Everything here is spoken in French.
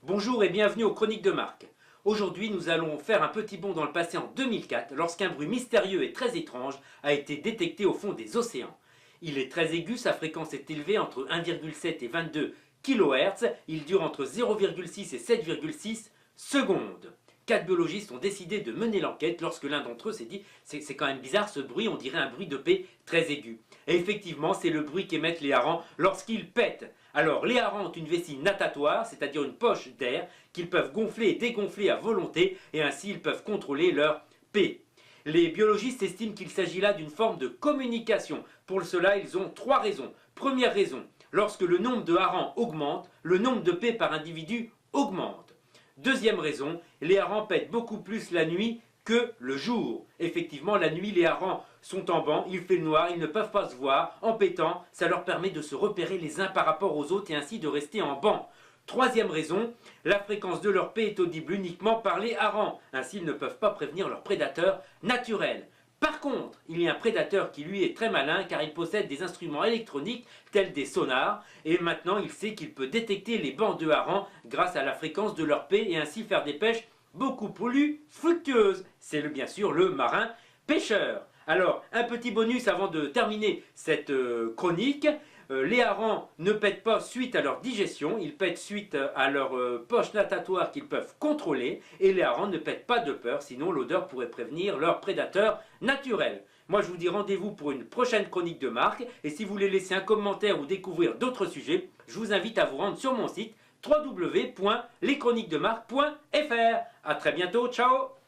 Bonjour et bienvenue aux Chroniques de Marc. Aujourd'hui, nous allons faire un petit bond dans le passé en 2004 lorsqu'un bruit mystérieux et très étrange a été détecté au fond des océans. Il est très aigu, sa fréquence est élevée entre 1,7 et 22 kHz, il dure entre 0,6 et 7,6 secondes. 4 biologistes ont décidé de mener l'enquête lorsque l'un d'entre eux s'est dit « c'est quand même bizarre ce bruit, on dirait un bruit de paix très aigu ». Et effectivement, c'est le bruit qu'émettent les harengs lorsqu'ils pètent. Alors, les harengs ont une vessie natatoire, c'est-à-dire une poche d'air qu'ils peuvent gonfler et dégonfler à volonté, et ainsi ils peuvent contrôler leur paix. Les biologistes estiment qu'il s'agit là d'une forme de communication. Pour cela, ils ont 3 raisons. Première raison, lorsque le nombre de harengs augmente, le nombre de paix par individu augmente. Deuxième raison, les harengs pètent beaucoup plus la nuit que le jour. Effectivement, la nuit, les harengs sont en banc, il fait noir, ils ne peuvent pas se voir. En pétant, ça leur permet de se repérer les uns par rapport aux autres et ainsi de rester en banc. Troisième raison, la fréquence de leur paix est audible uniquement par les harengs. Ainsi, ils ne peuvent pas prévenir leurs prédateurs naturels. Par contre, il y a un prédateur qui lui est très malin car il possède des instruments électroniques tels des sonars et maintenant il sait qu'il peut détecter les bancs de harengs grâce à la fréquence de leur paix et ainsi faire des pêches beaucoup plus fructueuses. C'est bien sûr le marin pêcheur. Alors, un petit bonus avant de terminer cette chronique. Les harengs ne pètent pas suite à leur digestion, ils pètent suite à leur poche natatoire qu'ils peuvent contrôler. Et les harengs ne pètent pas de peur, sinon l'odeur pourrait prévenir leurs prédateurs naturels. Moi je vous dis rendez-vous pour une prochaine chronique de Marc. Et si vous voulez laisser un commentaire ou découvrir d'autres sujets, je vous invite à vous rendre sur mon site www.leschroniquesdemarc.fr. A très bientôt, ciao.